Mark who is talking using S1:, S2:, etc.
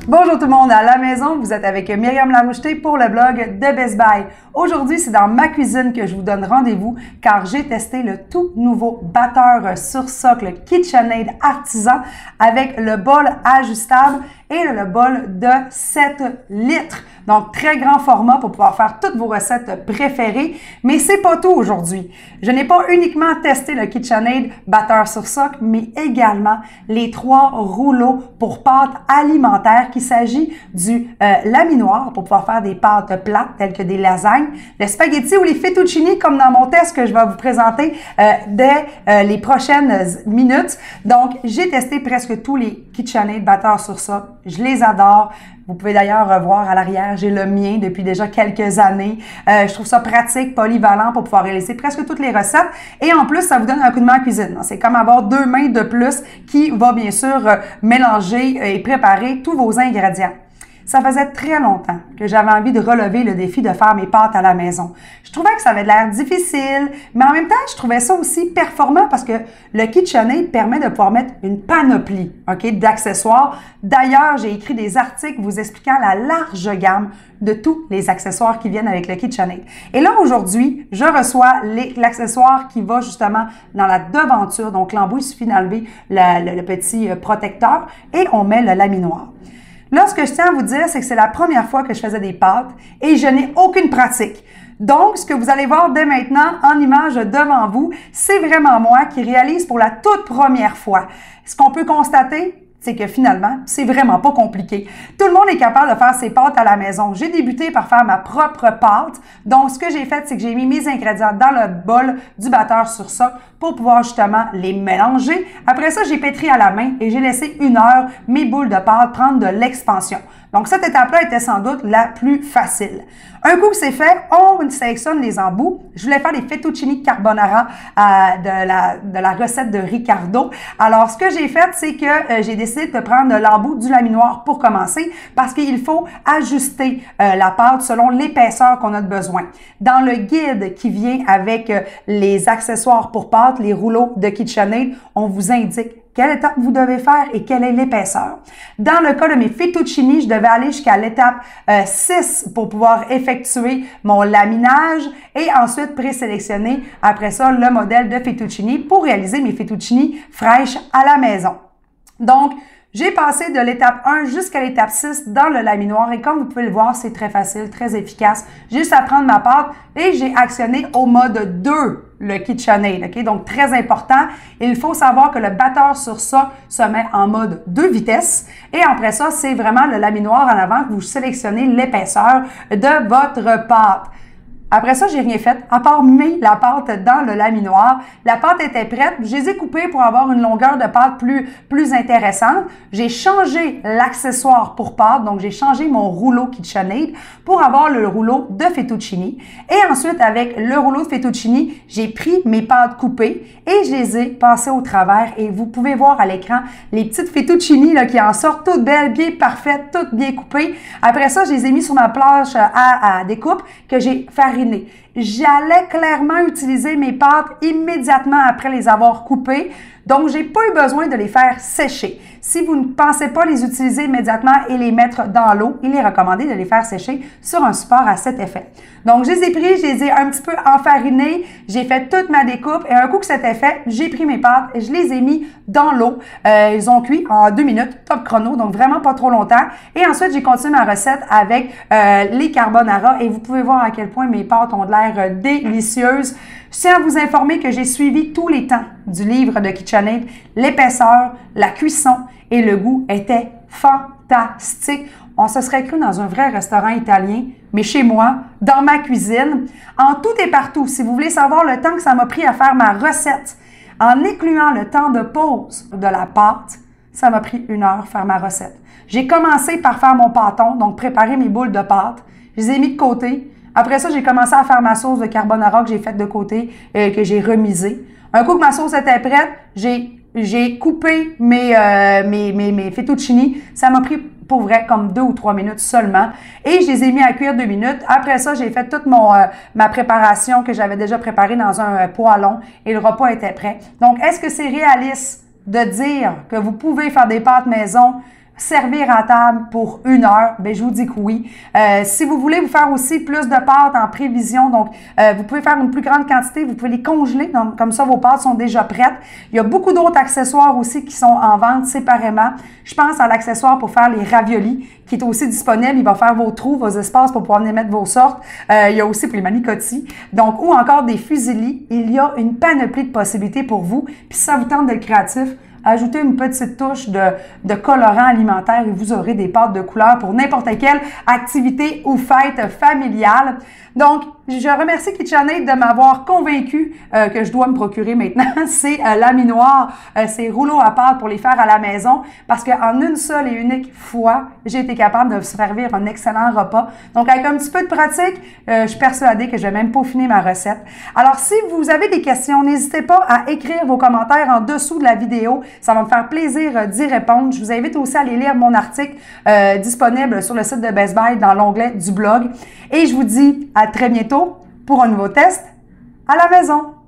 S1: Bonjour tout le monde à la maison, vous êtes avec Myriam Laroucheté pour le blog de Best Buy. Aujourd'hui, c'est dans ma cuisine que je vous donne rendez-vous car j'ai testé le tout nouveau batteur sur socle KitchenAid Artisan avec le bol ajustable et le bol de 7 litres. Donc, très grand format pour pouvoir faire toutes vos recettes préférées. Mais c'est pas tout aujourd'hui. Je n'ai pas uniquement testé le KitchenAid batteur sur socle, mais également les 3 rouleaux pour pâtes alimentaires, qu'il s'agit du laminoir pour pouvoir faire des pâtes plates telles que des lasagnes, le spaghetti ou les fettuccini comme dans mon test que je vais vous présenter dès les prochaines minutes. Donc, j'ai testé presque tous les KitchenAid batteurs sur socle. Je les adore. Vous pouvez d'ailleurs voir à l'arrière, j'ai le mien depuis déjà quelques années. Je trouve ça pratique, polyvalent pour pouvoir réaliser presque toutes les recettes. Et en plus, ça vous donne un coup de main en cuisine. C'est comme avoir 2 mains de plus qui va bien sûr mélanger et préparer tous vos ingrédients. Ça faisait très longtemps que j'avais envie de relever le défi de faire mes pâtes à la maison. Je trouvais que ça avait l'air difficile, mais en même temps, je trouvais ça aussi performant parce que le KitchenAid permet de pouvoir mettre une panoplie, d'accessoires. D'ailleurs, j'ai écrit des articles vous expliquant la large gamme de tous les accessoires qui viennent avec le KitchenAid. Et là, aujourd'hui, je reçois l'accessoire qui va justement dans la devanture. Donc, l'embout, il suffit d'enlever le petit protecteur et on met le laminoir. Là, ce que je tiens à vous dire, c'est que c'est la première fois que je faisais des pâtes et je n'ai aucune pratique. Donc, ce que vous allez voir dès maintenant en image devant vous, c'est vraiment moi qui réalise pour la toute première fois. Ce qu'on peut constater, c'est que finalement, c'est vraiment pas compliqué. Tout le monde est capable de faire ses pâtes à la maison. J'ai débuté par faire ma propre pâte. Donc, ce que j'ai fait, c'est que j'ai mis mes ingrédients dans le bol du batteur sur socle pour pouvoir justement les mélanger. Après ça, j'ai pétri à la main et j'ai laissé 1 heure mes boules de pâte prendre de l'expansion. Donc, cette étape-là était sans doute la plus facile. Un coup que c'est fait, on sélectionne les embouts. Je voulais faire des fettuccini carbonara de la recette de Ricardo. Alors, ce que j'ai fait, c'est que j'ai décidé de prendre l'embout du laminoir pour commencer parce qu'il faut ajuster la pâte selon l'épaisseur qu'on a de besoin. Dans le guide qui vient avec les accessoires pour pâte, les rouleaux de KitchenAid, on vous indique quelle étape vous devez faire et quelle est l'épaisseur. Dans le cas de mes fettuccini, je devais aller jusqu'à l'étape 6 pour pouvoir effectuer mon laminage et ensuite présélectionner après ça le modèle de fettuccini pour réaliser mes fettuccini fraîches à la maison. Donc, j'ai passé de l'étape 1 jusqu'à l'étape 6 dans le laminoir et comme vous pouvez le voir, c'est très facile, très efficace. J'ai juste à prendre ma pâte et j'ai actionné au mode 2 le KitchenAid, Donc, très important, il faut savoir que le batteur sur ça se met en mode 2 vitesses et après ça, c'est vraiment le laminoir en avant que vous sélectionnez l'épaisseur de votre pâte. Après ça, j'ai rien fait, à part mettre la pâte dans le laminoir. La pâte était prête. Je les ai coupées pour avoir une longueur de pâte plus intéressante. J'ai changé l'accessoire pour pâte, donc j'ai changé mon rouleau KitchenAid pour avoir le rouleau de fettuccini. Et ensuite, avec le rouleau de fettuccini, j'ai pris mes pâtes coupées et je les ai passées au travers. Et vous pouvez voir à l'écran les petites fettuccini là, qui en sortent toutes belles, bien parfaites, toutes bien coupées. Après ça, je les ai mis sur ma planche à découpe que j'ai fariné. J'allais clairement utiliser mes pâtes immédiatement après les avoir coupées. Donc, j'ai pas eu besoin de les faire sécher. Si vous ne pensez pas les utiliser immédiatement et les mettre dans l'eau, il est recommandé de les faire sécher sur un support à cet effet. Donc, je les ai pris, je les ai un petit peu enfarinés, j'ai fait toute ma découpe et un coup que c'était fait, j'ai pris mes pâtes et je les ai mis dans l'eau. Ils ont cuit en 2 minutes, top chrono, donc vraiment pas trop longtemps. Et ensuite, j'ai continué ma recette avec les carbonara et vous pouvez voir à quel point mes pâtes ont de l'air délicieuses. Je tiens à vous informer que j'ai suivi tous les temps du livre de KitchenAid. L'épaisseur, la cuisson et le goût étaient fantastiques. On se serait cru dans un vrai restaurant italien, mais chez moi, dans ma cuisine, en tout et partout. Si vous voulez savoir le temps que ça m'a pris à faire ma recette, en incluant le temps de pause de la pâte, ça m'a pris 1 heure faire ma recette. J'ai commencé par faire mon pâton, donc préparer mes boules de pâte. Je les ai mis de côté. Après ça, j'ai commencé à faire ma sauce de carbonara que j'ai faite de côté, que j'ai remisée. Un coup que ma sauce était prête, j'ai coupé mes fettuccini. Ça m'a pris pour vrai comme 2 ou 3 minutes seulement. Et je les ai mis à cuire 2 minutes. Après ça, j'ai fait toute ma préparation que j'avais déjà préparée dans un poêlon et le repas était prêt. Donc, est-ce que c'est réaliste de dire que vous pouvez faire des pâtes maison servir à table pour 1 heure, ben je vous dis que oui. Si vous voulez vous faire aussi plus de pâtes en prévision, donc vous pouvez faire une plus grande quantité, vous pouvez les congeler, donc comme ça vos pâtes sont déjà prêtes. Il y a beaucoup d'autres accessoires aussi qui sont en vente séparément. Je pense à l'accessoire pour faire les raviolis qui est aussi disponible. Il va faire vos trous, vos espaces pour pouvoir venir mettre vos sortes. Il y a aussi pour les manicotti. Donc, ou encore des fusillis. Il y a une panoplie de possibilités pour vous. Puis si ça vous tente d'être créatif, ajoutez une petite touche de colorant alimentaire et vous aurez des pâtes de couleur pour n'importe quelle activité ou fête familiale. Donc, je remercie KitchenAid de m'avoir convaincu que je dois me procurer maintenant ces laminoirs, ces rouleaux à pâte pour les faire à la maison parce qu'en une seule et unique fois, j'ai été capable de servir un excellent repas. Donc, avec un petit peu de pratique, je suis persuadée que je vais même peaufiner ma recette. Alors, si vous avez des questions, n'hésitez pas à écrire vos commentaires en dessous de la vidéo. Ça va me faire plaisir d'y répondre. Je vous invite aussi à aller lire mon article disponible sur le site de Best Buy dans l'onglet du blog. Et je vous dis à très bientôt pour un nouveau test à la maison.